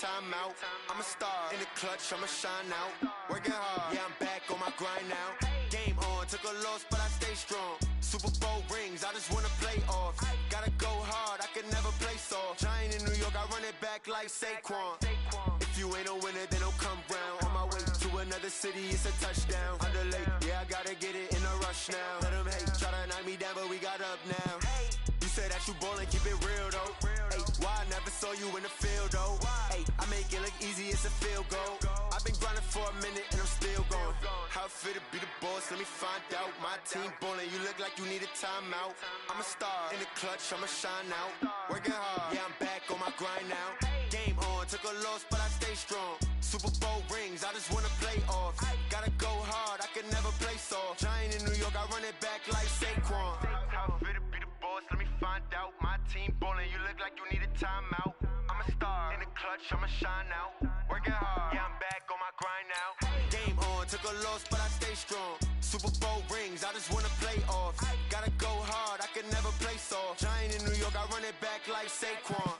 timeout. I'm a star in the clutch, I'ma shine out. Working hard, yeah, I'm back on my grind now. Game on, took a loss, but I stay strong. Super Bowl rings, I just wanna play off. Gotta go hard, I can never play soft. Giant in New York, I run it back like Saquon. If you ain't a winner, then don't come round. On my way to another city, it's a touchdown. Underlay, yeah, I gotta get it in a rush now. Let them hate, try to knock me down, but we got up now. You say that you ballin', keep it real though. Hey, why I never saw you in the field though? Hey, I make it look easy, it's a field goal. I've been grinding for a minute and I'm still going. How it feel to be the boss, let me find out. My team ballin', you look like you need a timeout. I'm a star in the clutch, I'ma shine out. Working hard, yeah, I'm back on my grind now. Game on, took a loss, but I stay strong. Super Bowl rings, I just wanna play off. Gotta go hard, I can never play soft. Giant in New York, I run it back like Saquon. How it feel to be the boss, let me find out. My team ballin', you look like you need a timeout. I'm a star in the clutch, I'ma shine out. Working hard, yeah, I'm back on my grind now. Game on, took a loss, but I stay strong. Super Bowl rings, I just wanna play off. Gotta go hard, I can never play soft. Giant in New York, I run it back like Saquon.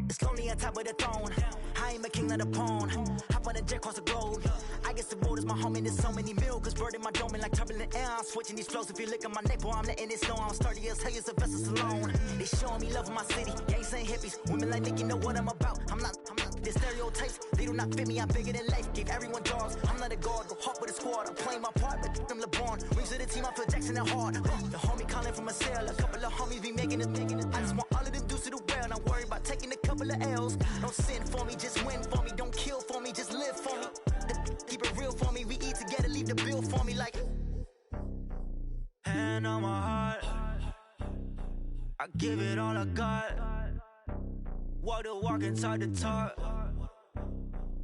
It's lonely on top of the throne. I ain't a king of the pawn. Hop on a jet across the globe. I guess the road is my home and there's so many milkers birding my dome and like turbulent air. I'm switching these flows. If you look at my neck, boy, I'm letting it snow. I'm sturdy as hell, it's a vessel alone. They showing me love in my city. Gangs ain't hippies. Women like Nick, you know what I'm about. I'm not the stereotypes. They do not fit me. I'm bigger than life. Gave everyone dogs. I'm not a guard. Go hard with a squad. I'm playing my part, but them LeBron. Rings to the team. I feel Jackson and hard. The homie calling from a cell. A couple of homies be making it. I just want all of them dudes to the well. Not worry about taking a couple of L's. Don't sin for me, just win for me. Don't kill for me, just live for me. Keep it real for me. We eat together, leave the bill for me like. Hand on my heart, I give it all I got. Walk the walk and talk the talk.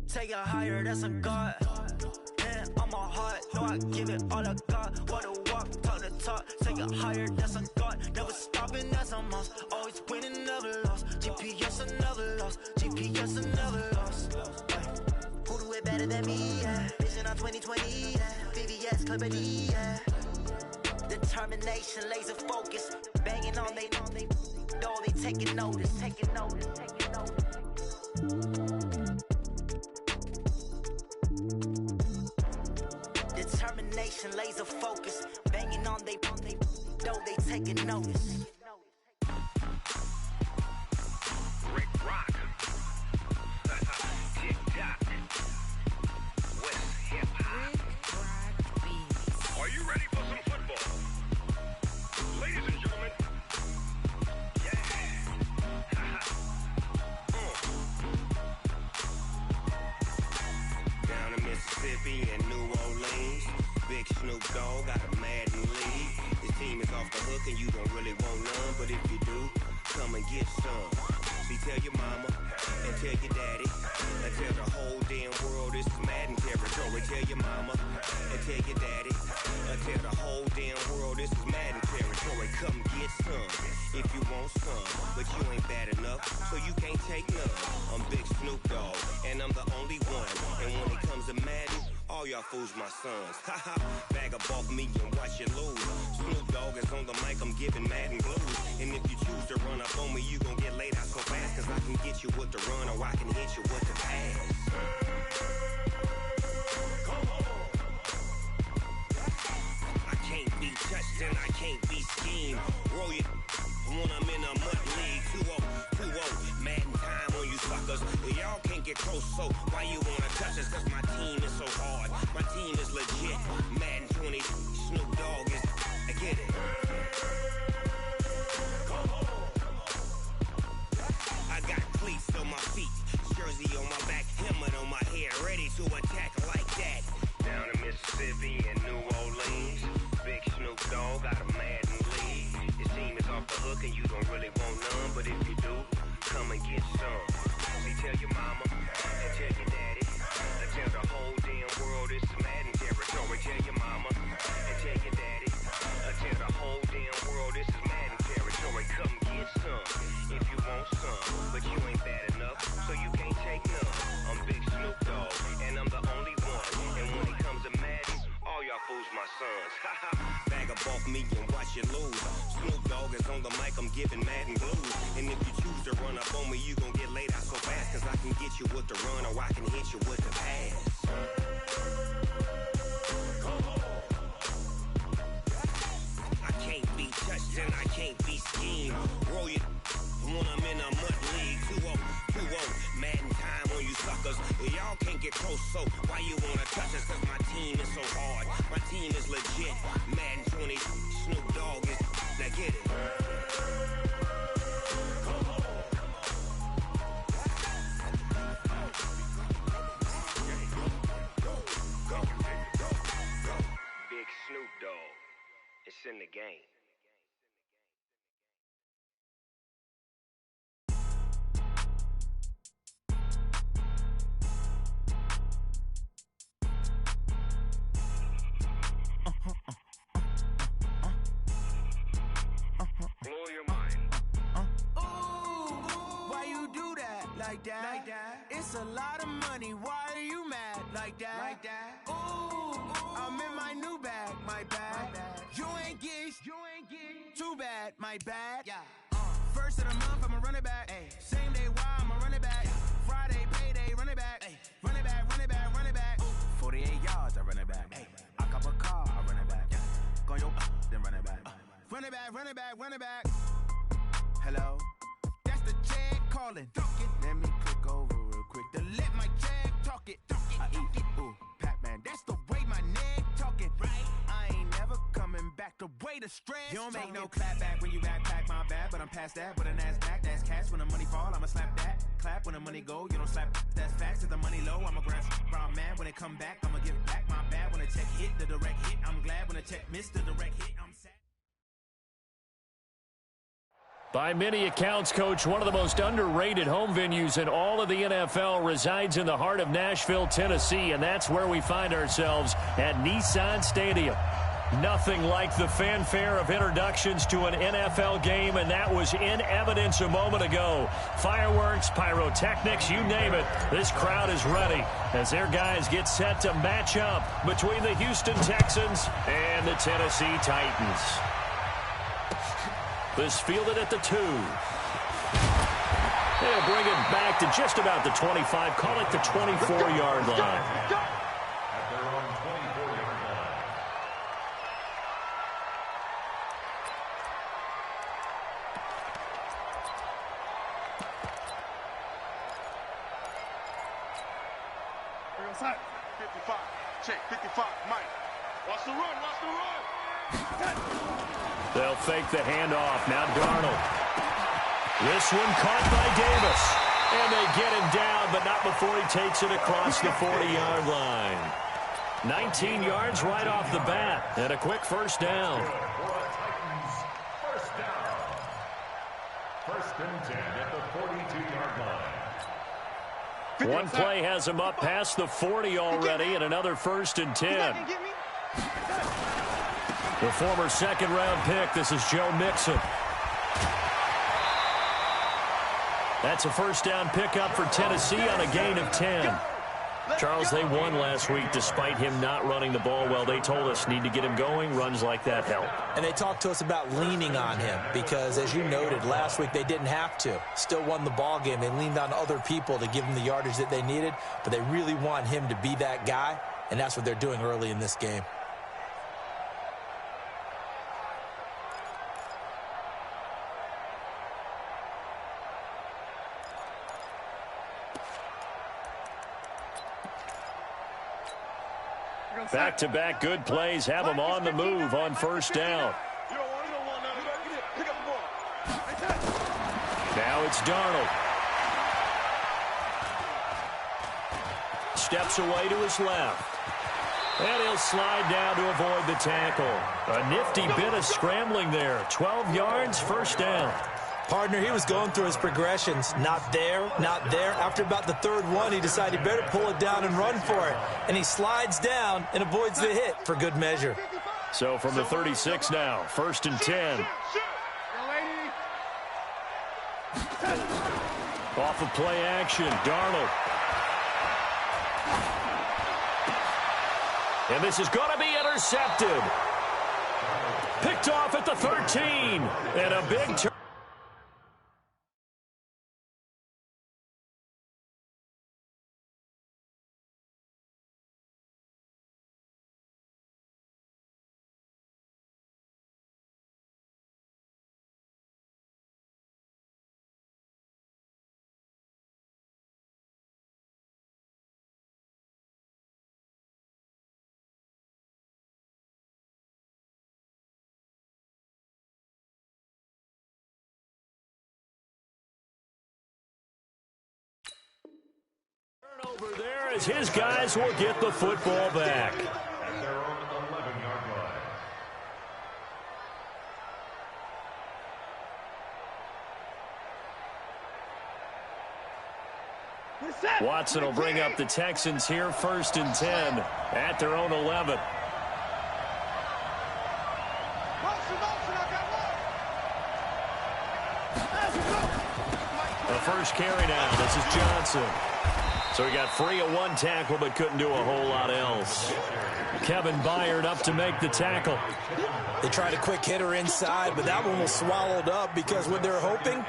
Take it higher, that's a God. Hand on my heart, no, I give it all I got. Walk the walk, talk the talk. Take it higher, that's a God. Never stopping, that's a must. Always winning, never lost. GPS, I never lost. GPS, I never lost. Who do it better than me? Yeah. Vision on 2020. Yeah. VVS, Clippity. Yeah. Determination, laser focus. Banging on they know they taking notice. Taking notice. Taking notice. Determination, laser focus. Banging on they know they taking notice. Rick Rock. TikTok. West Hip Hop. Are you ready for some football? Ladies and gentlemen. Yeah. Down in Mississippi and New Orleans, Big Snoop Dogg got a Madden lead. His team is off the hook and you don't really want none, but if you do, come and get some. See, tell your mama and tell your daddy and tell the whole damn world this is Madden territory. Tell your mama and tell your daddy and tell the whole damn world this is Madden territory. Come get some if you want some, but you ain't bad enough, so you can't take none. I'm Big Snoop Dogg and I'm the only one. And when it comes to Madden, all y'all fools my sons. Haha, bag up off me and watch you lose. Snoop Dogg is on the mic, I'm giving Madden blues. And if you choose to run up on me, you gon' get laid out so fast. Cause I can get you with the run or I can hit you with the pass. Come on. I can't be touched and I can't be schemed. Roll it when I'm in a mud league. 2-0, 2-0, Madden time on you suckers. Y'all can't get close, so why you wanna touch us? Cause my team is so hard, my team is legit. Madden 20, Snoop Dogg is, I get it. Come on. I got cleats on my feet, jersey on my back, helmet on my head, ready to attack like that. Down in Mississippi and New Orleans, Big Snoop Dogg got a Madden lead. His team is off the hook and you don't really want none, but if you do, come and get some. See, tell your mama and tell your daddy. off me and watch you lose. Snoop Dogg is on the mic, I'm giving Madden blues. And if you choose to run up on me, you gon' get laid out so fast. Cause I can get you with the run or I can hit you with the pass. I can't be touched and I can't be schemed. Roll you when I'm in a mud league. 2-0, 2-0, Madden time on you suckers. Y'all can't get close, so why you wanna touch us? Cause my team is so hard, my team is legit. Madden 20, Snoop Dogg is, now get it. Big Snoop Dogg, it's in the game. Blow your mind. Ooh, why you do that? Like that? It's a lot of money. Why are you mad? Like that? Ooh, I'm in my new bag. My bad. You ain't getting too bad. My bad. Yeah. First of the month, I'ma run it back. Ay. Same day, why I'ma run it back. Friday, payday, run it back. Ay. Run it back, run it back, run it back. 48 yards, I run it back. Ay. I cop a car, I run it back. Go on your then run it back. Run it back, run it back, run it back. Hello? That's the check calling. Let me click over real quick to let my check talk it. I eat it, ooh, Pac-Man. That's the way my neck talking. Right? I ain't never coming back. The way the stress. You don't make no clap back when you backpack, my bad. But I'm past that with a NASDAQ. That's cash when the money fall. I'ma slap that. Clap when the money go. You don't slap. That's facts. If the money low, I'ma grab brown man. When it come back, I'ma give back my bad. When the check hit, the direct hit. I'm glad when the check missed the direct hit. I'm sad. By many accounts, Coach, one of the most underrated home venues in all of the NFL resides in the heart of Nashville, Tennessee, and that's where we find ourselves at Nissan Stadium. Nothing like the fanfare of introductions to an NFL game, and that was in evidence a moment ago. Fireworks, pyrotechnics, you name it. This crowd is ready as their guys get set to match up between the Houston Texans and the Tennessee Titans. This fielded at the 2. They'll bring it back to just about the 25. Call it the 24-yard line. Outside. 55. Check. 55. Mike. Watch the run. Watch the run. They'll fake the handoff. Now Darnold. This one caught by Davis. And they get him down, but not before he takes it across the 40-yard line. 19 yards right off the bat. And a quick first down. First down. First and 10 at the 42-yard line. One play has him up past the 40 already, and another first and 10. The former second-round pick, this is Joe Mixon. That's a first down pickup for Tennessee on a gain of 10. Charles, they won last week despite him not running the ball well. They told us need to get him going. Runs like that help. And they talked to us about leaning on him because, as you noted, last week they didn't have to. Still won the ball game. They leaned on other people to give them the yardage that they needed, but they really want him to be that guy, and that's what they're doing early in this game. Back-to-back good plays have him on the move on first down. Now it's Darnold. Steps away to his left. And he'll slide down to avoid the tackle. A nifty bit of scrambling there. 12 yards, first down. Partner, he was going through his progressions. Not there, not there. After about the third one, he decided he better pull it down and run for it. And he slides down and avoids the hit for good measure. So from the 36 now, first and 10. Off of play action, Darnold. And this is going to be intercepted. Picked off at the 13. And a big turn. Over there as his guys will get the football back. At their own 11-yard line. Watson will bring up the Texans here, 1st and 10 at their own 11. The first carry now. This is Johnson. So he got free of one tackle but couldn't do a whole lot else. Kevin Byard up to make the tackle. They tried a quick hitter inside, but that one was swallowed up because what they're hoping,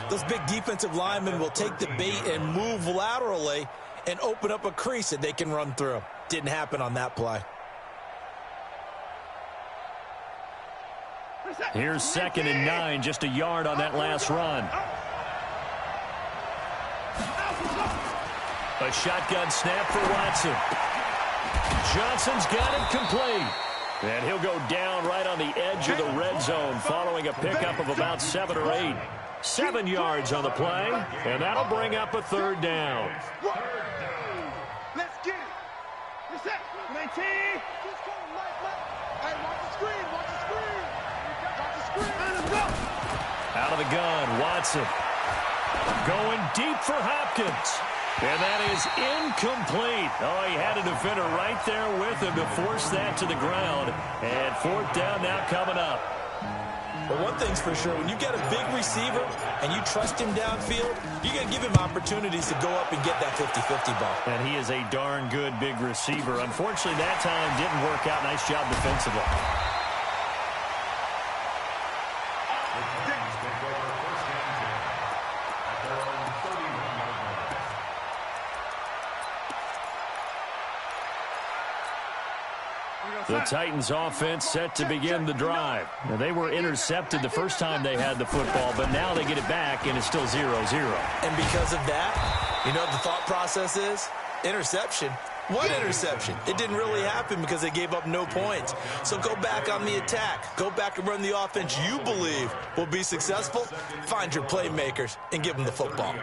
those big defensive linemen will take the bait and move laterally and open up a crease that they can run through. Didn't happen on that play. Here's 2nd and 9, just a yard on that last run. A shotgun snap for Watson. Johnson's got it complete. And he'll go down right on the edge of the red zone following a pickup of about 7 or 8. 7 yards on the play, and that'll bring up a 3rd down. Let's get it. What's that? 19. Hey, watch the screen. Watch the screen. Watch the screen. Let's go. Out of the gun, Watson. Going deep for Hopkins. And that is incomplete. Oh, he had a defender right there with him to force that to the ground. And 4th down now coming up. But one thing's for sure, when you get a big receiver and you trust him downfield, you're going to give him opportunities to go up and get that 50-50 ball. And he is a darn good big receiver. Unfortunately, that time didn't work out. Nice job defensively. The Titans offense set to begin the drive. Now, they were intercepted the first time they had the football, but now they get it back, and it's still 0-0. And because of that, you know what the thought process is? Interception. What interception? It didn't really happen because they gave up no points. So go back on the attack. Go back and run the offense you believe will be successful. Find your playmakers and give them the football.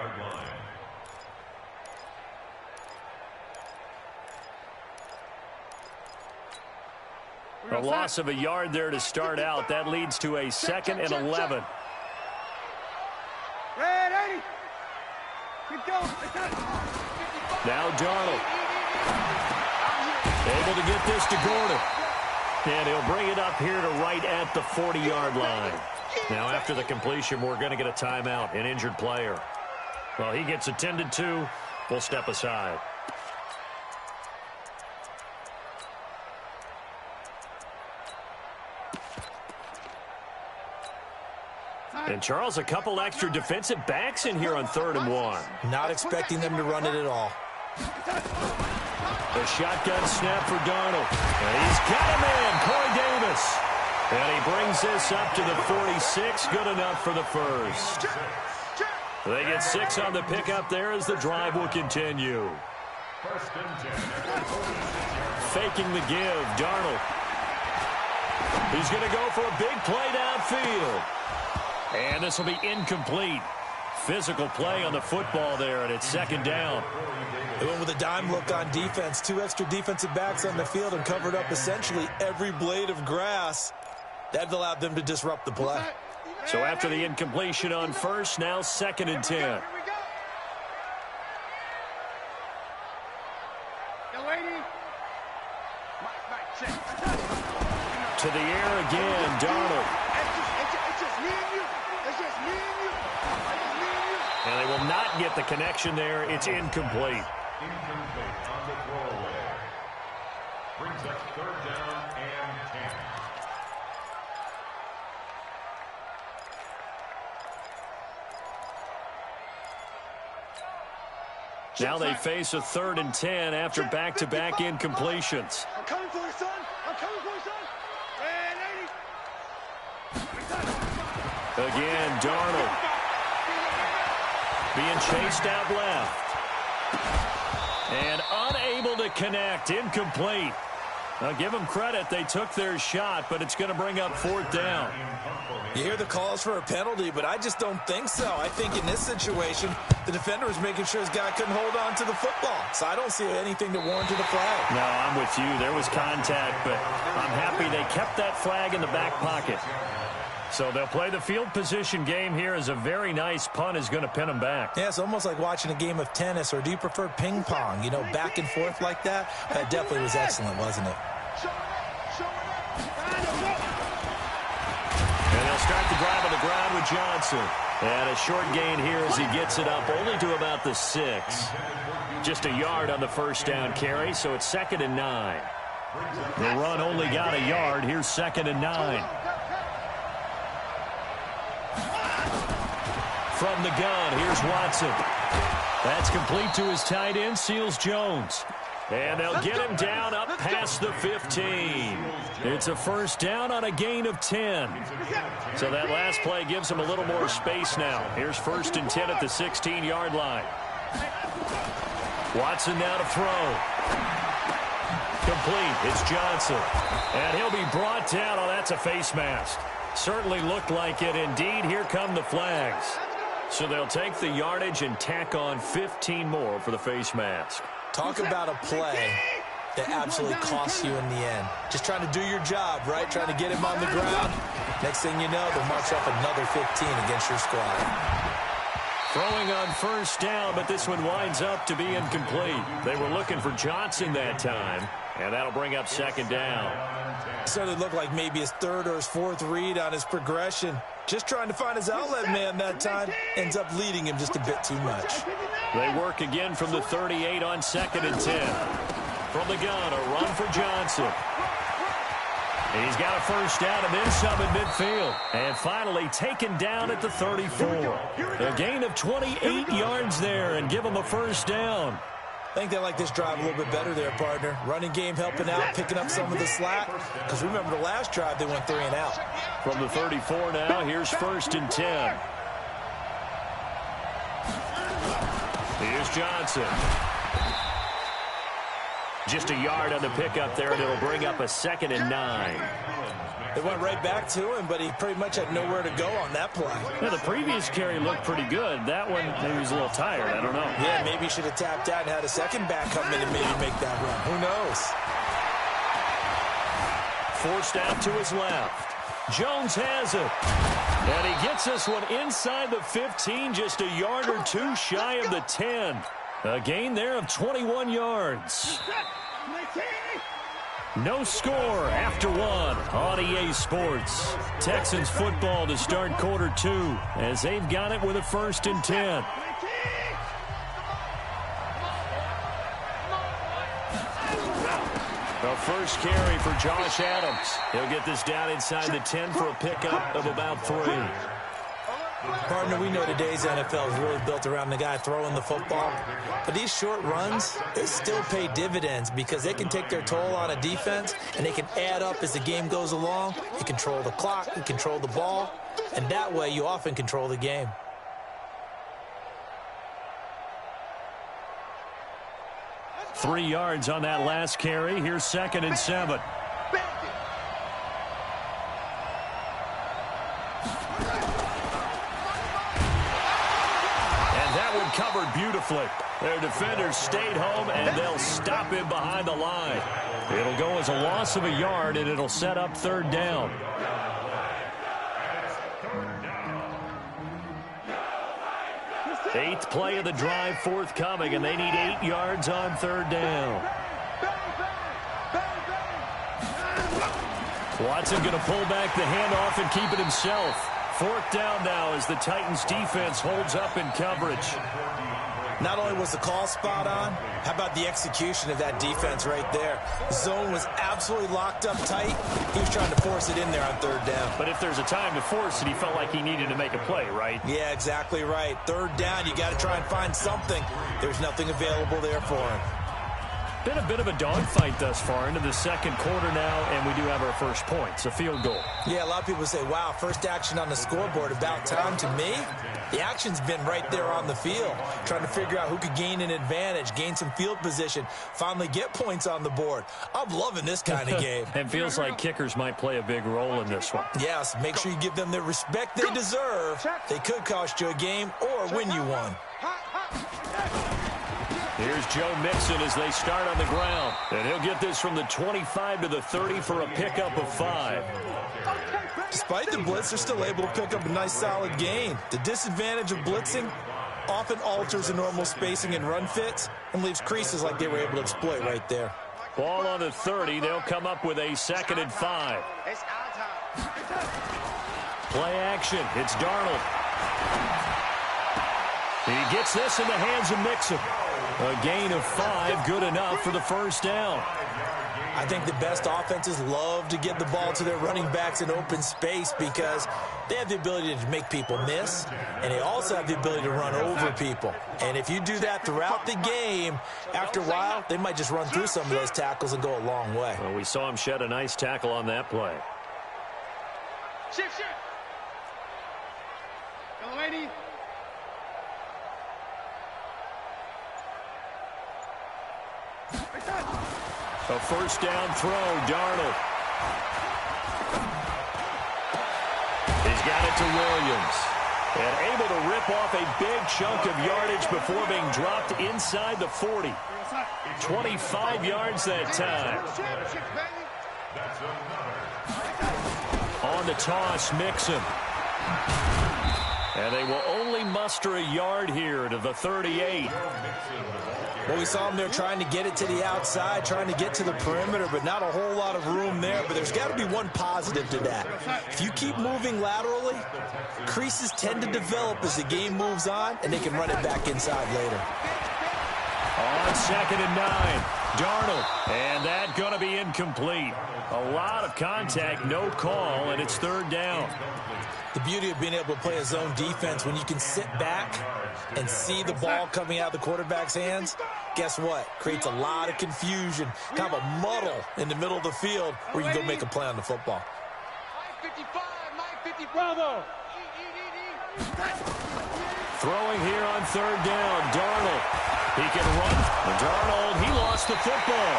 A loss of a yard there to start out. That leads to a 2nd and 11. Red 80. Keep going. Now Darnold. Able to get this to Gordon. And he'll bring it up here to right at the 40-yard line. Now after the completion, we're going to get a timeout, an injured player. Well, he gets attended to. We'll step aside. And, Charles, a couple extra defensive backs in here on 3rd and 1. Not expecting them to run it at all. A shotgun snap for Darnold. And he's got him in, Corey Davis. And he brings this up to the 46. Good enough for the first. They get 6 on the pickup there as the drive will continue. Faking the give, Darnold. He's going to go for a big play downfield. And this will be incomplete. Physical play on the football there, and it's 2nd down. They went with a dime look on defense. 2 extra defensive backs on the field and covered up essentially every blade of grass. That allowed them to disrupt the play. So after the incompletion on first, now 2nd and 10. To the air again, Darnold. And they will not get the connection there. It's incomplete. Incomplete on the throwaway. Brings up 3rd down and 10. Now they face a 3rd and 10 after back-to-back incompletions. I'm coming for you, son. I'm coming for you, son. And 80. Again, Darnold being chased out left. And unable to connect, incomplete. Now, give them credit. They took their shot, but it's going to bring up 4th down. You hear the calls for a penalty, but I just don't think so. I think in this situation, the defender was making sure his guy couldn't hold on to the football. So I don't see anything to warranted a flag. No, I'm with you. There was contact, but I'm happy they kept that flag in the back pocket. So they'll play the field position game here as a very nice punt is going to pin them back. Yeah, it's almost like watching a game of tennis, or do you prefer ping pong? You know, back and forth like that? That definitely was excellent, wasn't it? And they'll start the drive on the ground with Johnson. And a short gain here as he gets it up only to about the 6. Just a yard on the first down carry, so it's 2nd and 9. The run only got a yard. Here's 2nd and 9. From the gun, here's Watson. That's complete to his tight end, Seals Jones. And they'll get him down up past the 15. It's a first down on a gain of 10. So that last play gives him a little more space now. Here's 1st and 10 at the 16-yard line. Watson now to throw. Complete. It's Johnson. And he'll be brought down. Oh, that's a face mask. Certainly looked like it. Indeed, here come the flags. So they'll take the yardage and tack on 15 more for the face mask. Talk about a play that absolutely costs you in the end. Just trying to do your job, right? Trying to get him on the ground. Next thing you know, they'll march up another 15 against your squad. Throwing on first down, but this one winds up to be incomplete. They were looking for Johnson that time, and that'll bring up 2nd down. Certainly looked like maybe his 3rd or his 4th read on his progression. Just trying to find his outlet man that time. Ends up leading him just a bit too much. They work again from the 38 on 2nd and 10. From the gun, a run for Johnson. He's got a first down and then some at midfield. And finally taken down at the 34. A gain of 28 yards there and give him a first down. I think they like this drive a little bit better there, partner. Running game helping out, picking up some of the slack. Because remember the last drive, they went 3 and out. From the 34 now, here's 1st and 10. Here's Johnson. Just a yard on the pickup there, and it'll bring up a 2nd and 9. They went right back to him, but he pretty much had nowhere to go on that play. Yeah, the previous carry looked pretty good. That one, maybe he was a little tired. I don't know. Yeah, maybe he should have tapped out and had a second back come in and maybe make that run. Who knows? Forced out to his left. Jones has it. And he gets this one inside the 15, just a yard or 2 shy of the 10. A gain there of 21 yards. No score after 1 on EA Sports. Texans football to start quarter 2 as they've got it with a 1st and 10. A first carry for Josh Adams. He'll get this down inside the 10 for a pickup of about 3. Partner, we know today's NFL is really built around the guy throwing the football. But these short runs, they still pay dividends because they can take their toll on a defense and they can add up as the game goes along. You control the clock, you control the ball, and that way you often control the game. Three yards on that last carry. Here's 2nd and 7. Covered beautifully. Their defenders stayed home, and they'll stop him behind the line. It'll go as a loss of a yard, and it'll set up 3rd down. Eighth play of the drive forthcoming, and they need 8 yards on 3rd down. Watson going to pull back the handoff and keep it himself. 4th down now as the Titans defense holds up in coverage. Not only was the call spot on, how about the execution of that defense right there? The zone was absolutely locked up tight. He was trying to force it in there on third down. But if there's a time to force it, he felt like he needed to make a play, right? Yeah, exactly right. Third down, you got to try and find something. There's nothing available there for him. Been a bit of a dogfight thus far into the second quarter now, and we do have our first points, a field goal. Yeah, a lot of people say, wow, first action on the scoreboard, about time. To me, the action's been right there on the field, trying to figure out who could gain an advantage, gain some field position, finally get points on the board. I'm loving this kind of game. It feels like kickers might play a big role in this one. Yes, make sure you give them the respect they deserve. They could cost you a game or win you one. Here's Joe Mixon as they start on the ground. And he'll get this from the 25 to the 30 for a pickup of 5. Despite the blitz, they're still able to pick up a nice solid gain. The disadvantage of blitzing often alters the normal spacing and run fits and leaves creases like they were able to exploit right there. Ball on the 30. They'll come up with a 2nd and 5. Play action. It's Darnold. He gets this in the hands of Mixon. A gain of 5, good enough for the first down. I think the best offenses love to get the ball to their running backs in open space because they have the ability to make people miss, and they also have the ability to run over people. And if you do that throughout the game, after a while, they might just run through some of those tackles and go a long way. Well, we saw him shed a nice tackle on that play. Shift. Go, lady. A first down throw, Darnold. He's got it to Williams. And able to rip off a big chunk of yardage before being dropped inside the 40. 25 yards that time. On the toss, Mixon. And they will only muster a yard here to the 38. Well, we saw him there trying to get it to the outside, trying to get to the perimeter, but not a whole lot of room there. But there's got to be one positive to that. If you keep moving laterally, creases tend to develop as the game moves on, and they can run it back inside later. On 2nd and 9, Darnold. And that going to be incomplete. A lot of contact, no call, and it's 3rd down. The beauty of being able to play a zone defense, when you can sit back and see the ball coming out of the quarterback's hands, guess what? Creates a lot of confusion, kind of a muddle in the middle of the field where you can go make a play on the football. Bravo. Throwing here on 3rd down, Darnold. He can run. Darnold, he lost the football.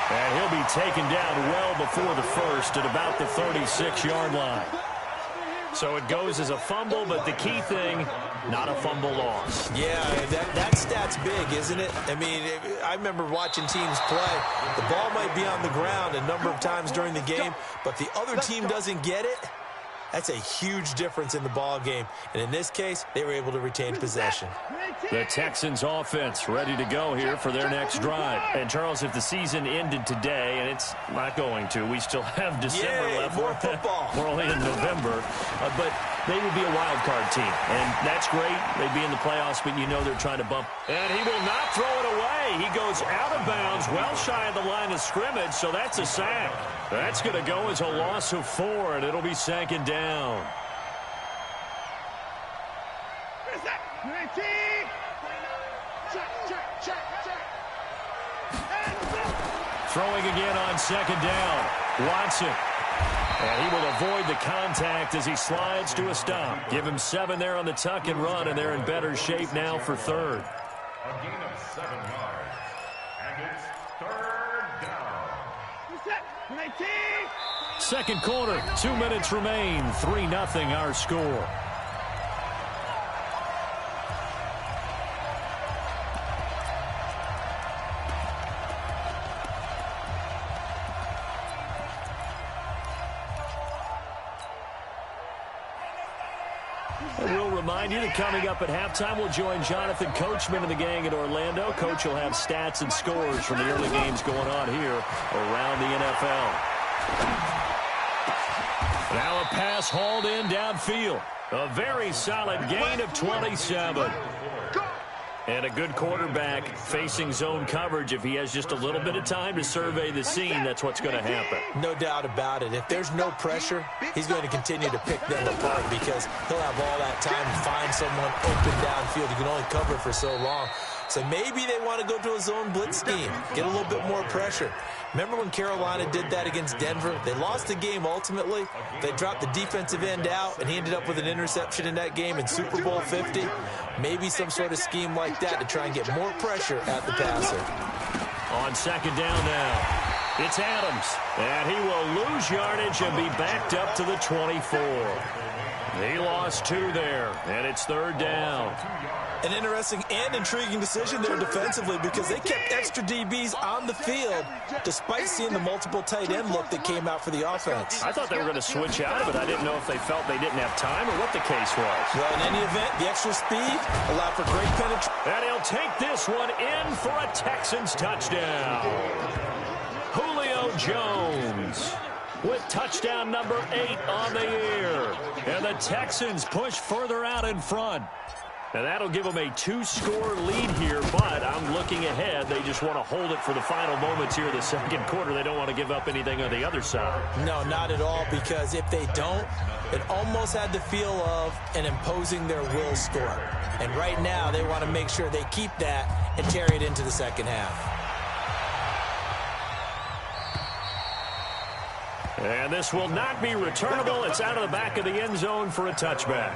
And he'll be taken down well before the first at about the 36-yard line. So it goes as a fumble, but the key thing, not a fumble loss. Yeah, that stat's big, isn't it? I mean, I remember watching teams play. The ball might be on the ground a number of times during the game, but the other team doesn't get it. That's a huge difference in the ball game. And in this case, they were able to retain possession. The Texans offense ready to go here for their next drive. And Charles, if the season ended today, and it's not going to, we still have December left. More football. We're only in November. But they would be a wild card team. And that's great. They'd be in the playoffs, but you know they're trying to bump. And he will not throw it away. He goes out of bounds, well shy of the line of scrimmage, so that's a sack. That's going to go as a loss of 4, and it'll be 2nd down. Throwing again on 2nd down. Watson. And he will avoid the contact as he slides to a stop. Give him 7 there on the tuck and run, and they're in better shape now for 3rd. A gain of 7 yards. And it's 3rd down. 19. Second quarter, 2 minutes remain. 3-0 our score. And we'll remind you that coming up at halftime, we'll join Jonathan Coachman and the gang in Orlando. Coach will have stats and scores from the early games going on here around the NFL. Now a pass hauled in downfield. A very solid gain of 27. And a good quarterback facing zone coverage, if he has just a little bit of time to survey the scene, that's what's going to happen. No doubt about it. If there's no pressure, he's going to continue to pick them apart because he'll have all that time to find someone open downfield. You can only cover for so long. So maybe they want to go to a zone blitz scheme, get a little bit more pressure. Remember when Carolina did that against Denver? They lost the game ultimately. They dropped the defensive end out, and he ended up with an interception in that game in Super Bowl 50. Maybe some sort of scheme like that to try and get more pressure at the passer. On second down now, it's Adams. And he will lose yardage and be backed up to the 24. He lost 2 there, and it's third down. An interesting and intriguing decision there defensively because they kept extra DBs on the field despite seeing the multiple tight end look that came out for the offense. I thought they were going to switch out of it. I didn't know if they felt they didn't have time or what the case was. Well, in any event, the extra speed allowed for great penetration. And he'll take this one in for a Texans touchdown. Julio Jones with touchdown number 8 on the year. And the Texans push further out in front. And that'll give them a 2-score lead here, but I'm looking ahead. They just want to hold it for the final moments here of the second quarter. They don't want to give up anything on the other side. No, not at all, because if they don't, it almost had the feel of an imposing their will score. And right now, they want to make sure they keep that and carry it into the second half. And this will not be returnable. It's out of the back of the end zone for a touchback.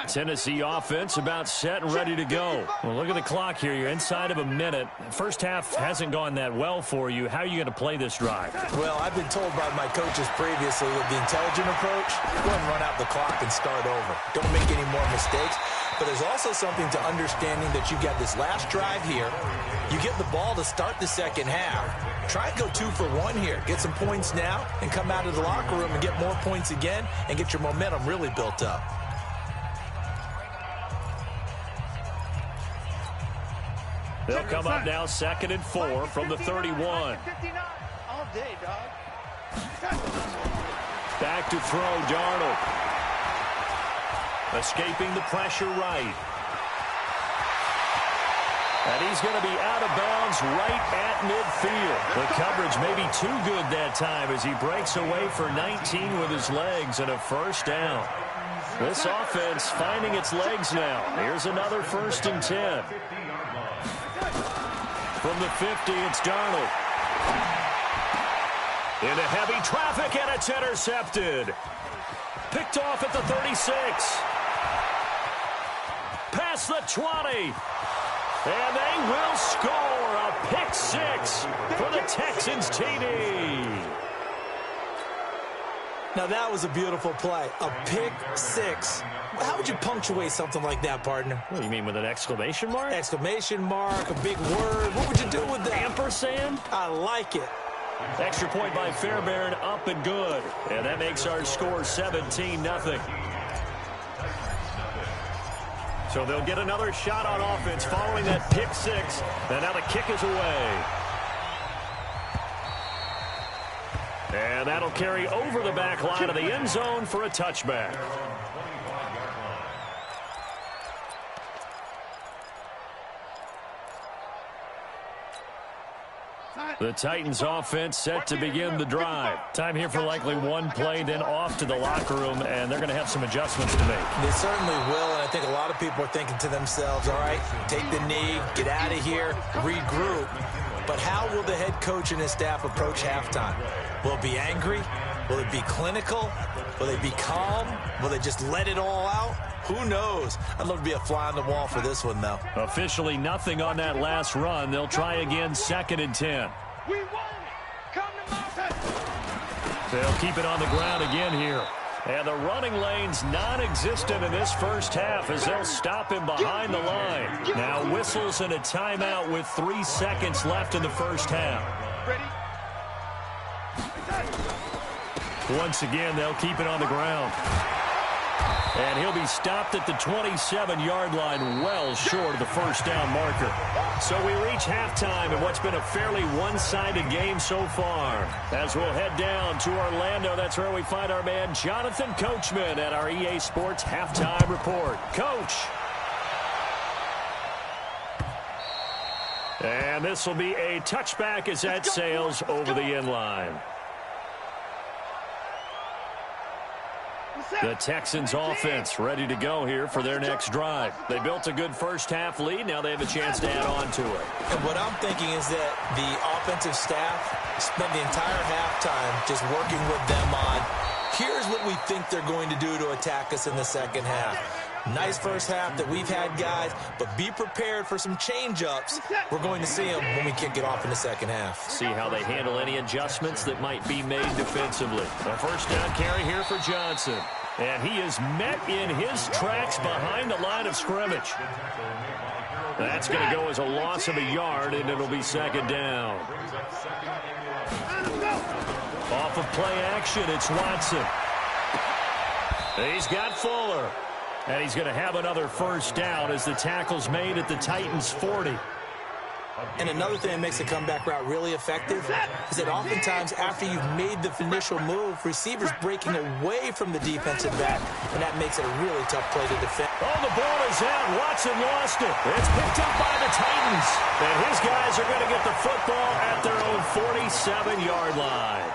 Tennessee offense about set and ready to go. Well, look at the clock here. You're inside of a minute. First half hasn't gone that well for you. How are you going to play this drive? Well, I've been told by my coaches previously that the intelligent approach, go ahead and run out the clock and start over. Don't make any more mistakes. But there's also something to understanding that you've got this last drive here. You get the ball to start the second half. Try and go 2 for 1 here. Get some points now and come out of the locker room and get more points again and get your momentum really built up. They'll come up now 2nd and 4 from the 31. All day, dog. Back to throw, Darnold. Escaping the pressure right. And he's going to be out of bounds right at midfield. The coverage may be too good that time as he breaks away for 19 with his legs and a first down. This offense finding its legs now. Here's another 1st and 10. From the 50, it's Darnold. Into heavy traffic, and it's intercepted. Picked off at the 36. Past the 20. And they will score a pick 6 for the Texans TD. Now, that was a beautiful play. A pick 6. How would you punctuate something like that, partner? What do you mean, with an exclamation mark? Exclamation mark, a big word. What would you do with that? Ampersand? I like it. Extra point by Fairbairn, up and good. And that makes our score 17-0. So they'll get another shot on offense following that pick 6. And now the kick is away. And that'll carry over the back line of the end zone for a touchback. The Titans offense set to begin the drive. Time here for likely one play, then off to the locker room, and they're going to have some adjustments to make. They certainly will, and I think a lot of people are thinking to themselves, all right, take the knee, get out of here, regroup. But how will the head coach and his staff approach halftime? Will it be angry? Will it be clinical? Will they be calm? Will they just let it all out? Who knows? I'd love to be a fly on the wall for this one, though. Officially nothing on that last run. They'll try again 2nd and 10. We won it. Come to Mountain. They'll keep it on the ground again here. And the running lane's non-existent in this first half as they'll stop him behind the line. Now whistles and a timeout with 3 seconds left in the first half. Ready? Once again, they'll keep it on the ground. And he'll be stopped at the 27-yard line, well short of the first down marker. So we reach halftime in what's been a fairly one-sided game so far. As we'll head down to Orlando, that's where we find our man Jonathan Coachman at our EA Sports Halftime Report. Coach. And this will be a touchback as that sails over the end line. The Texans offense ready to go here for their next drive. They built a good first-half lead. Now they have a chance to add on to it. And what I'm thinking is that the offensive staff spent the entire halftime just working with them on, here's what we think they're going to do to attack us in the second half. Nice first half that we've had, guys, but be prepared for some change-ups. We're going to see them when we kick it off in the second half. See how they handle any adjustments that might be made defensively. A first down carry here for Johnson. And he is met in his tracks behind the line of scrimmage. That's going to go as a loss of a yard, and it'll be second down. Off of play action, it's Watson. He's got Fuller. And he's going to have another first down as the tackle's made at the Titans' 40. And another thing that makes the comeback route really effective is that oftentimes after you've made the initial move, receivers breaking away from the defensive back, and that makes it a really tough play to defend. Oh, the ball is out. Watson lost it. It's picked up by the Titans. And his guys are going to get the football at their own 47-yard line.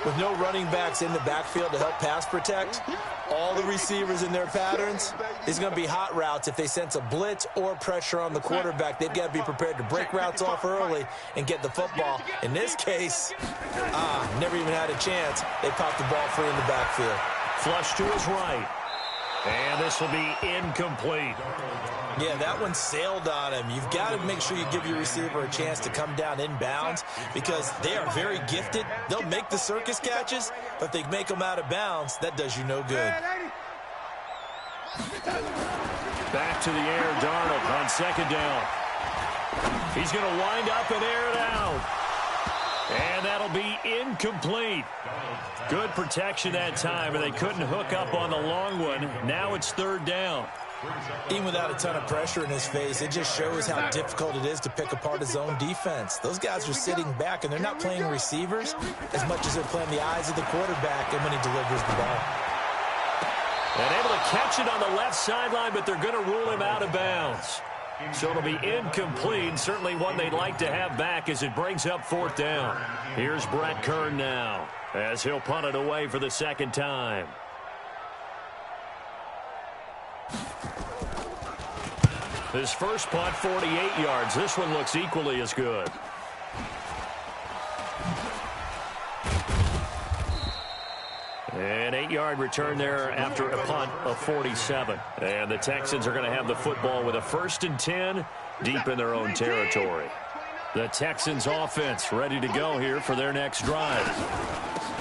With no running backs in the backfield to help pass protect, all the receivers in their patterns, it's going to be hot routes. If they sense a blitz or pressure on the quarterback, they've got to be prepared to break routes off early and get the football. In this case, never even had a chance. They popped the ball free in the backfield. Flush to his right. And this will be incomplete. Yeah, that one sailed on him. You've got to make sure you give your receiver a chance to come down inbounds because they are very gifted. They'll make the circus catches, but if they make them out of bounds, that does you no good. Back to the air, Darnold on second down. He's going to wind up and air it out. And that'll be incomplete. Good protection that time, and they couldn't hook up on the long one. Now it's third down. Even without a ton of pressure in his face, it just shows how difficult it is to pick apart his own defense. Those guys are sitting back, and they're not playing receivers as much as they're playing the eyes of the quarterback and when he delivers the ball. And able to catch it on the left sideline, but they're going to rule him out of bounds. So it'll be incomplete, certainly one they'd like to have back as it brings up fourth down. Here's Brett Kern now as he'll punt it away for the second time. His first punt, 48 yards. This one looks equally as good. An 8-yard return there after a punt of 47. And the Texans are going to have the football with a 1st and 10 deep in their own territory. The Texans offense ready to go here for their next drive.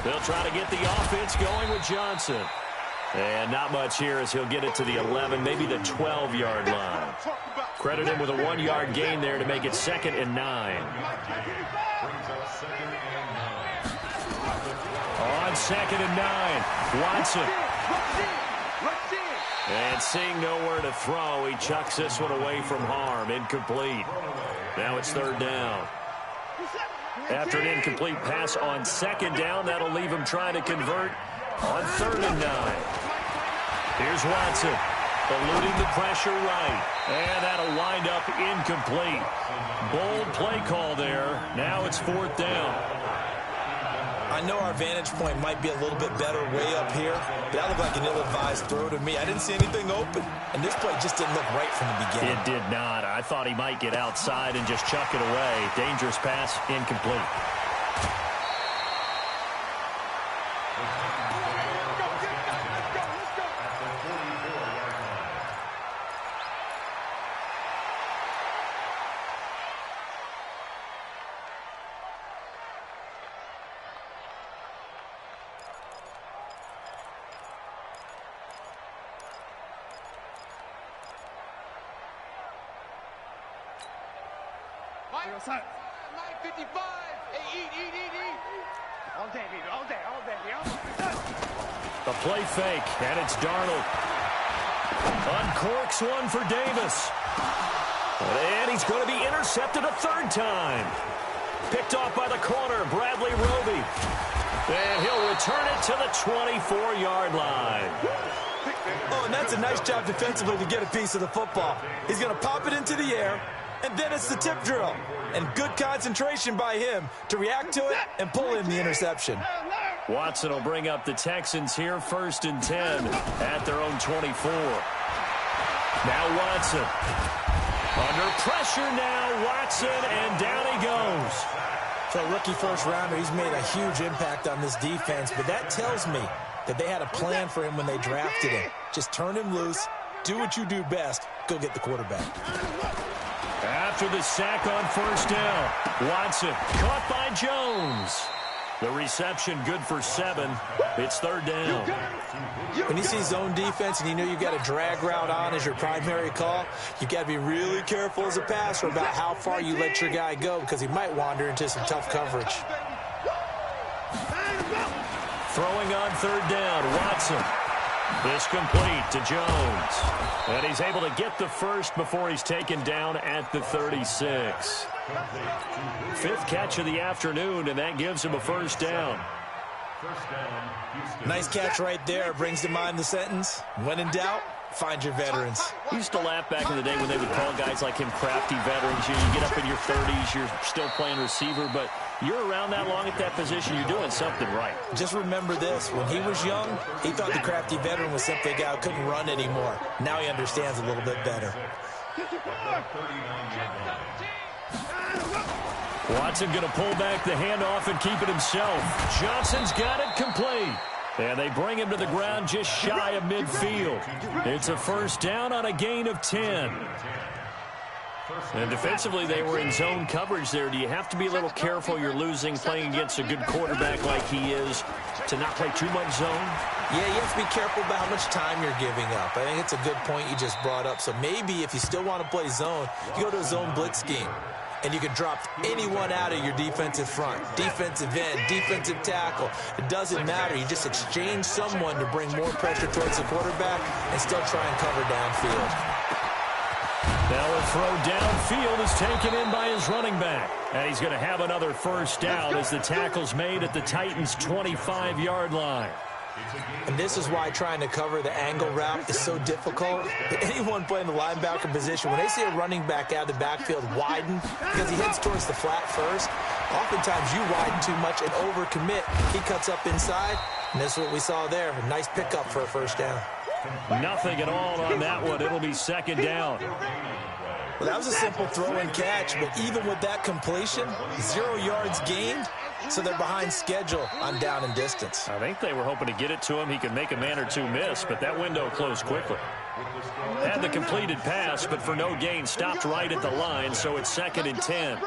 They'll try to get the offense going with Johnson. And not much here as he'll get it to the 11, maybe the 12-yard line. Credit him with a 1-yard gain there to make it 2nd and 9. On 2nd and 9, Watson. And seeing nowhere to throw, he chucks this one away from harm. Incomplete. Now it's third down. After an incomplete pass on 2nd down, that'll leave him trying to convert on 3rd and 9. Here's Watson, eluding the pressure right. And that'll wind up incomplete. Bold play call there. Now it's 4th down. I know our vantage point might be a little bit better way up here, but that looked like an ill-advised throw to me. I didn't see anything open, and this play just didn't look right from the beginning. It did not. I thought he might get outside and just chuck it away. Dangerous pass, incomplete. Mike 55. Hey, eat. All day, baby. All day. The play fake, and it's Darnold. Uncorks one for Davis. And he's going to be intercepted a third time. Picked off by the corner, Bradley Roby. And he'll return it to the 24-yard line. Oh, and that's a nice job defensively to get a piece of the football. He's going to pop it into the air, and then it's the tip drill. And good concentration by him to react to it and pull in the interception. Watson will bring up the Texans here, 1st and 10 at their own 24. Now Watson. Under pressure now, Watson, and down he goes. For a rookie first-rounder, he's made a huge impact on this defense, but that tells me that they had a plan for him when they drafted him. Just turn him loose, do what you do best, go get the quarterback. After the sack on 1st down, Watson caught by Jones. The reception good for 7. It's 3rd down. When you see zone defense and you know you've got a drag route on as your primary call, you've got to be really careful as a passer about how far you let your guy go because he might wander into some tough coverage. Throwing on 3rd down, Watson. This complete to Jones. And he's able to get the first before he's taken down at the 36. 5th catch of the afternoon, and that gives him a 1st down. Nice catch right there. Brings to mind the sentence, when in doubt, find your veterans. I used to laugh back in the day when they would call guys like him crafty veterans. You get up in your 30s, you're still playing receiver, but you're around that long at that position, you're doing something right. Just remember this. When he was young, he thought the crafty veteran was simply a guy who couldn't run anymore. Now he understands a little bit better. Watson going to pull back the handoff and keep it himself. Johnson's got it complete. And they bring him to the ground just shy of midfield. It's a 1st down on a gain of 10. And defensively, they were in zone coverage there. Do you have to be a little careful? You're losing playing against a good quarterback like he is to not play too much zone? Yeah, you have to be careful about how much time you're giving up. I think it's a good point you just brought up. So maybe if you still want to play zone, you go to a zone blitz scheme. And you can drop anyone out of your defensive front, defensive end, defensive tackle. It doesn't matter. You just exchange someone to bring more pressure towards the quarterback and still try and cover downfield. Now a throw downfield is taken in by his running back. And he's going to have another 1st down as the tackle's made at the Titans' 25-yard line. And this is why trying to cover the angle route is so difficult. Anyone playing the linebacker position, when they see a running back out of the backfield widen because he heads towards the flat first, oftentimes you widen too much and overcommit. He cuts up inside, and this is what we saw there. A nice pickup for a 1st down. Nothing at all on that one. It'll be 2nd down. Well, that was a simple throw and catch, but even with that completion, 0 yards gained. So they're behind schedule on down and distance. I think they were hoping to get it to him. He could make a man or two miss, but that window closed quickly. Had the completed pass, but for no gain, stopped right at the line, so it's 2nd and 10.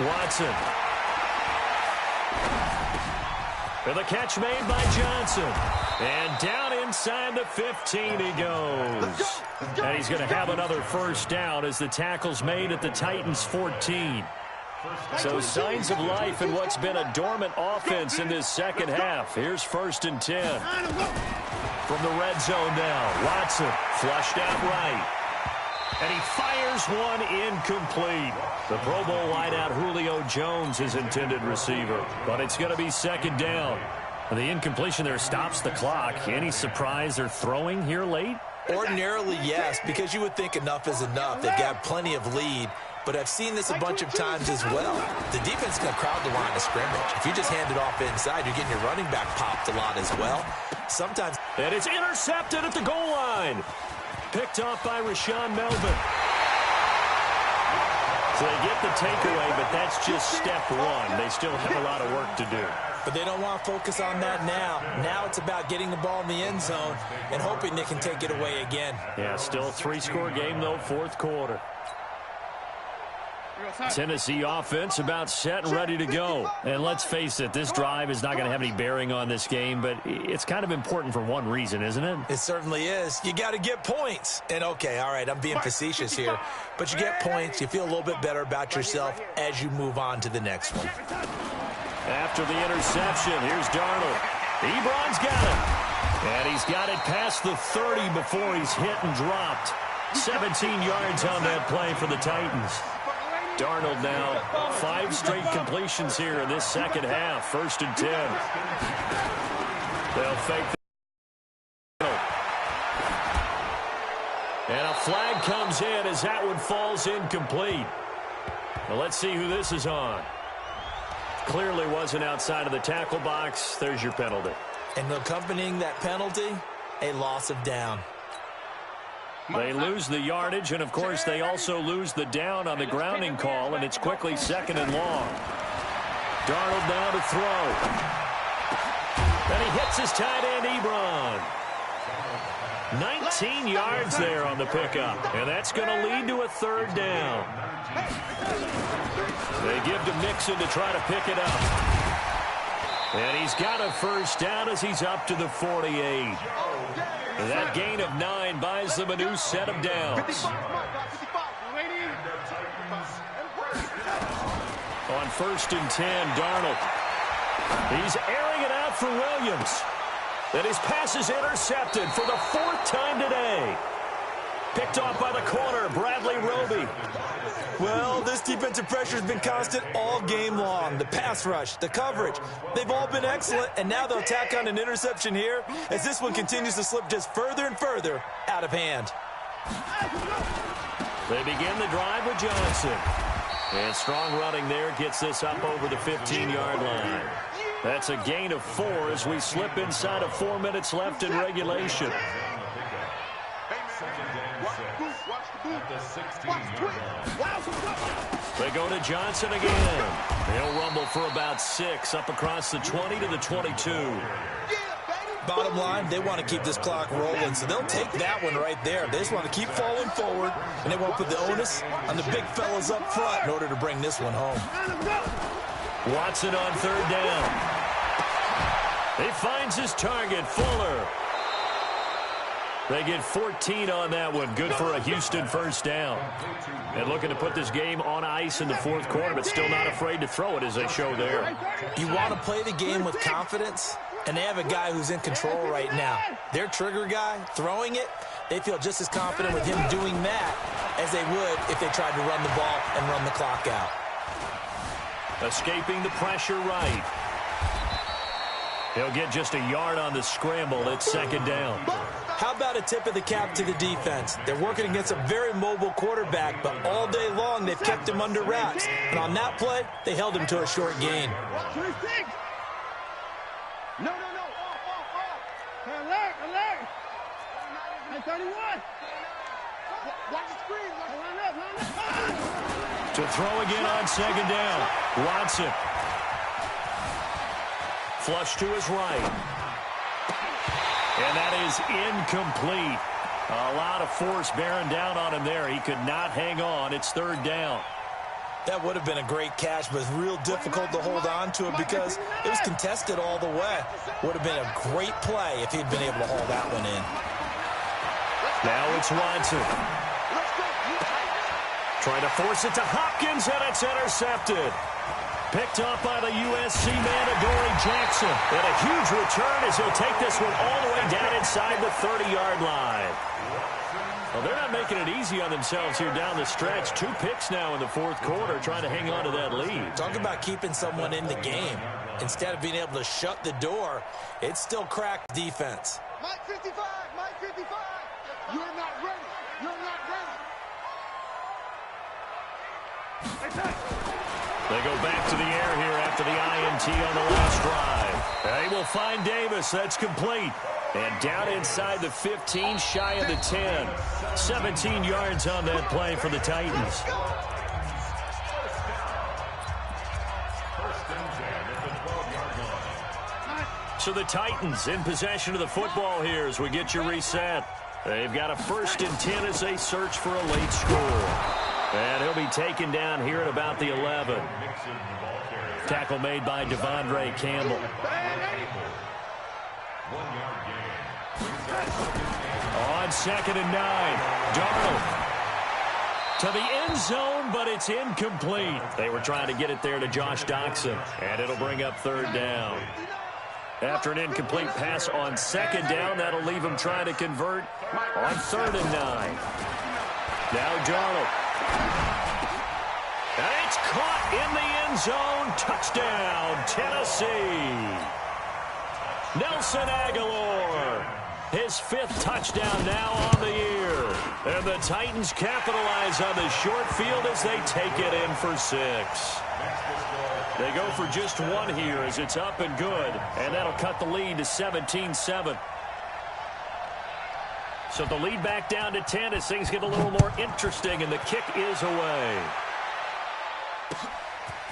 Watson. And the catch made by Johnson. And down inside the 15 he goes. And he's going to have another 1st down as the tackle's made at the Titans' 14. So signs of life in what's been a dormant offense in this 2nd half. Here's 1st and 10. From the red zone now, Watson flushed out right. And he fires one incomplete. The Pro Bowl wideout Julio Jones, his intended receiver. But it's going to be 2nd down. And the incompletion there stops the clock. Any surprise they're throwing here late? Ordinarily, yes, because you would think enough is enough. They've got plenty of lead. But I've seen this a bunch of times as well. The defense is going to crowd the line of scrimmage. If you just hand it off inside, you're getting your running back popped a lot as well. Sometimes. And it's intercepted at the goal line. Picked off by Rashawn Melvin. So they get the takeaway, but that's just step one. They still have a lot of work to do. But they don't want to focus on that now. Now it's about getting the ball in the end zone and hoping they can take it away again. Yeah, still a 3-score game, though, 4th quarter. Tennessee offense about set and ready to go. And let's face it, this drive is not going to have any bearing on this game, but it's kind of important for one reason, isn't it? It certainly is. You got to get points. And, okay, all right, I'm being facetious here. But you get points, you feel a little bit better about yourself as you move on to the next one. After the interception, here's Darnold. Ebron's got it. And he's got it past the 30 before he's hit and dropped. 17 yards on that play for the Titans. Darnold now 5 straight completions here in this second half. 1st and 10. They'll fake the and a flag comes in as that one falls incomplete. Well, let's see who this is on. Clearly wasn't outside of the tackle box. There's your penalty. And accompanying that penalty, a loss of down. They lose the yardage, and, of course, they also lose the down on the grounding call, and it's quickly 2nd and long. Darnold now to throw. And he hits his tight end, Ebron. 19 yards there on the pickup, and that's going to lead to a 3rd down. They give to Mixon to try to pick it up. And he's got a 1st down as he's up to the 48. That gain of 9 buys them a new set of downs. On 1st and 10, Darnold. He's airing it out for Williams. And his pass is intercepted for the 4th time today. Picked off by the corner, Bradley Roby. Well, this defensive pressure has been constant all game long. The pass rush, the coverage, they've all been excellent, and now they'll tack on an interception here as this one continues to slip just further and further out of hand. They begin the drive with Johnson. And strong running there gets this up over the 15-yard line. That's a gain of 4 as we slip inside of 4 minutes left in regulation. They go to Johnson again. He'll rumble for about 6 up across the 20 to the 22. Bottom line, they want to keep this clock rolling, so they'll take that one right there. They just want to keep falling forward, and they want to put the onus on the big fellas up front in order to bring this one home. Watson on 3rd down. He finds his target, Fuller. They get 14 on that one. Good for a Houston 1st down. And looking to put this game on ice in the 4th quarter, but still not afraid to throw it as they show there. You want to play the game with confidence, and they have a guy who's in control right now. Their trigger guy, throwing it, they feel just as confident with him doing that as they would if they tried to run the ball and run the clock out. Escaping the pressure right. He'll get just a yard on the scramble. It's 2nd down. How about a tip of the cap to the defense? They're working against a very mobile quarterback, but all day long they've kept him under wraps. And on that play, they held him to a short gain. No. Alert. 31. Watch the screen. Line up. To throw again on 2nd down. Watson. Flush to his right. And that is incomplete. A lot of force bearing down on him there. He could not hang on. It's 3rd down. That would have been a great catch, but it's real difficult to hold on to it because it was contested all the way. Would have been a great play if he'd been able to haul that one in. Now it's Watson. Trying to force it to Hopkins, and it's intercepted. Picked up by the USC man, Adoree Jackson. And a huge return as he'll take this one all the way down inside the 30-yard line. Well, they're not making it easy on themselves here down the stretch. 2 picks now in the 4th quarter, trying to hang on to that lead. Talk about keeping someone in the game. Instead of being able to shut the door, it's still cracked defense. Mike 55. You're not ready. They go back to the air here after the INT on the last drive. They will find Davis. That's complete. And down inside the 15, shy of the 10. 17 yards on that play for the Titans. So the Titans in possession of the football here as we get you reset. They've got a 1st and 10 as they search for a late score. And he'll be taken down here at about the 11. Tackle made by Devondre Campbell. On 2nd and 9, Darnold to the end zone, but it's incomplete. They were trying to get it there to Josh Doxson, and it'll bring up 3rd down. After an incomplete pass on second down, that'll leave him trying to convert on 3rd and 9. Now Darnold. And it's caught in the end zone. Touchdown, Tennessee. Nelson Aguilar. His 5th touchdown now on the year. And the Titans capitalize on the short field as they take it in for 6. They go for just 1 here as it's up and good. And that'll cut the lead to 17-7. So the lead back down to 10 as things get a little more interesting, and the kick is away.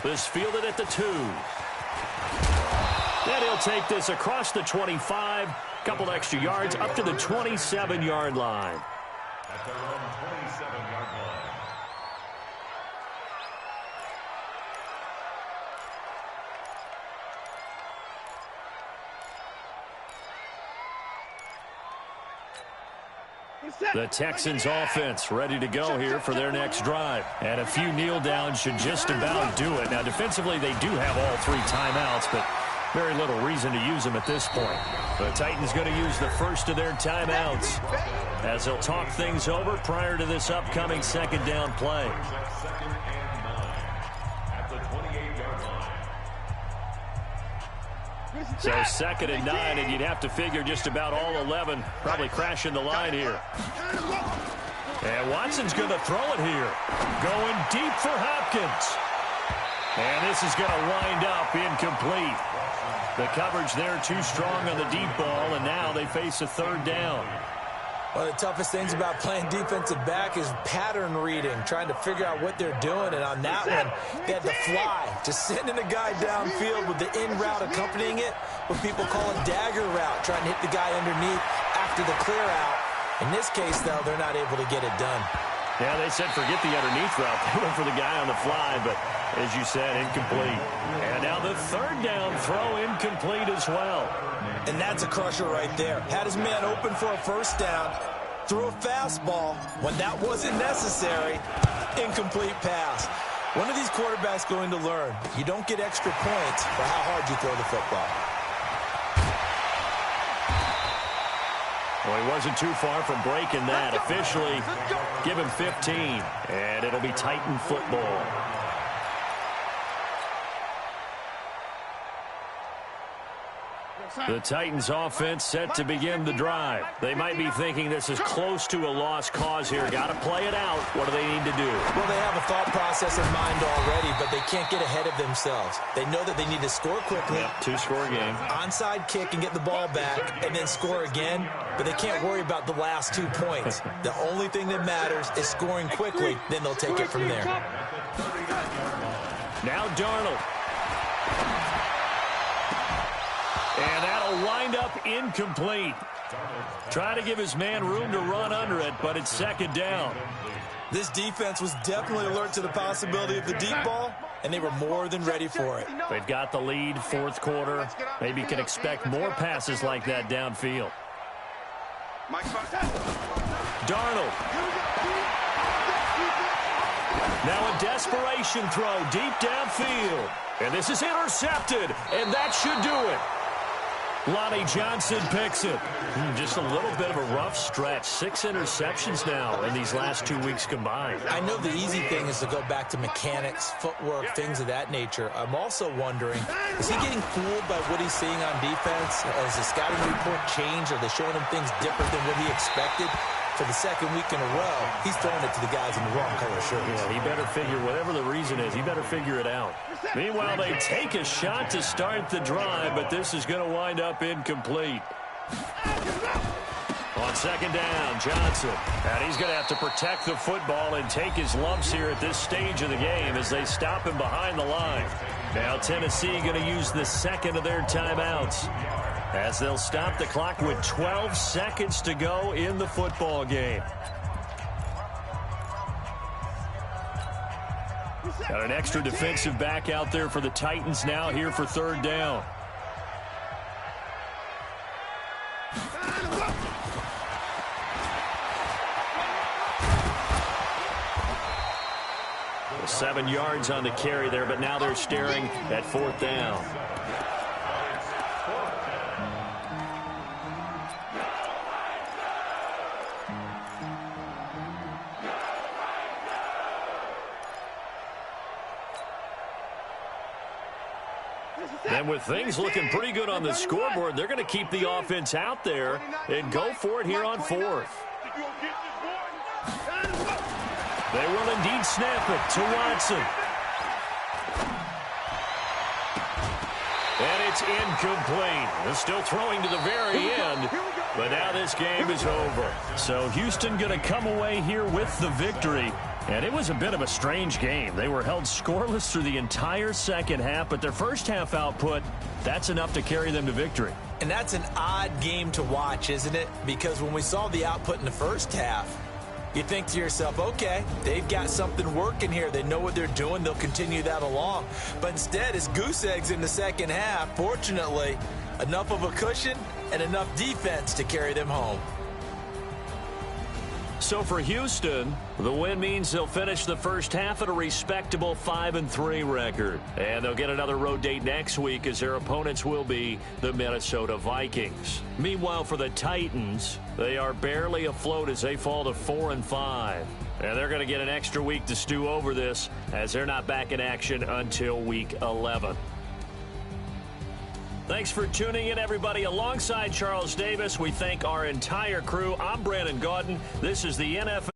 This fielded at the 2. Then he'll take this across the 25, couple extra yards up to the 27-yard line. At their own 27-yard line. The Texans offense ready to go here for their next drive. And a few kneel downs should just about do it. Now, defensively, they do have all 3 timeouts, but very little reason to use them at this point. The Titans going to use the first of their timeouts as they'll talk things over prior to this upcoming 2nd down play. 2nd and 9 at the 28-yard line. So 2nd and 9, and you'd have to figure just about all 11 probably crashing the line here. And Watson's going to throw it here. Going deep for Hopkins. And this is going to wind up incomplete. The coverage there too strong on the deep ball, and now they face a 3rd down. One of the toughest things about playing defensive back is pattern reading, trying to figure out what they're doing. And on that one, they had to fly, just sending a guy downfield with the in route accompanying it, what people call a dagger route, trying to hit the guy underneath after the clear out. In this case, though, they're not able to get it done. Yeah, they said forget the underneath route. They went for the guy on the fly, but as you said, incomplete. And now the 3rd down throw incomplete as well. And that's a crusher right there. Had his man open for a 1st down, threw a fastball when that wasn't necessary. Incomplete pass. One of these quarterbacks going to learn, you don't get extra points for how hard you throw the football. Well, he wasn't too far from breaking that. Officially, give him 15, and it'll be Titan football. The Titans offense set to begin the drive. They might be thinking this is close to a lost cause here. Got to play it out. What do they need to do? Well, they have a thought process in mind already, but they can't get ahead of themselves. They know that they need to score quickly. Yep, 2-score game. Onside kick and get the ball back and then score again, but they can't worry about the last 2 points. The only thing that matters is scoring quickly, then they'll take it from there. Now Darnold. And that'll wind up incomplete. Trying to give his man room to run under it, but it's 2nd down. This defense was definitely alert to the possibility of the deep ball, and they were more than ready for it. They've got the lead, 4th quarter. Maybe can expect more passes like that downfield. Darnold. Now a desperation throw deep downfield. And this is intercepted, and that should do it. Lonnie Johnson picks it. Just a little bit of a rough stretch. 6 interceptions now in these last 2 weeks combined. I know the easy thing is to go back to mechanics, footwork, things of that nature. I'm also wondering, is he getting fooled by what he's seeing on defense? Has the scouting report changed? Are they showing him things different than what he expected? For the 2nd week in a row, he's throwing it to the guys in the wrong color shirts. Yeah, he better figure, whatever the reason is, he better figure it out. Meanwhile, they take a shot to start the drive, but this is going to wind up incomplete. On 2nd down, Johnson. And he's going to have to protect the football and take his lumps here at this stage of the game as they stop him behind the line. Now Tennessee going to use the 2nd of their timeouts, as they'll stop the clock with 12 seconds to go in the football game. Got an extra defensive back out there for the Titans now here for 3rd down. Well, 7 yards on the carry there, but now they're staring at 4th down. And with things looking pretty good on the scoreboard, they're going to keep the offense out there and go for it here on fourth. They will indeed snap it to Watson. And it's incomplete. They're still throwing to the very end, but now this game is over. So Houston going to come away here with the victory. And it was a bit of a strange game. They were held scoreless through the entire second half, but their first half output, that's enough to carry them to victory. And that's an odd game to watch, isn't it? Because when we saw the output in the first half, you think to yourself, okay, they've got something working here. They know what they're doing. They'll continue that along. But instead, it's goose eggs in the second half. Fortunately, enough of a cushion and enough defense to carry them home. So for Houston, the win means they'll finish the first half at a respectable 5-3 record. And they'll get another road date next week as their opponents will be the Minnesota Vikings. Meanwhile, for the Titans, they are barely afloat as they fall to 4-5. And they're going to get an extra week to stew over this as they're not back in action until week 11. Thanks for tuning in, everybody. Alongside Charles Davis, we thank our entire crew. I'm Brandon Gaudin. This is the NFL.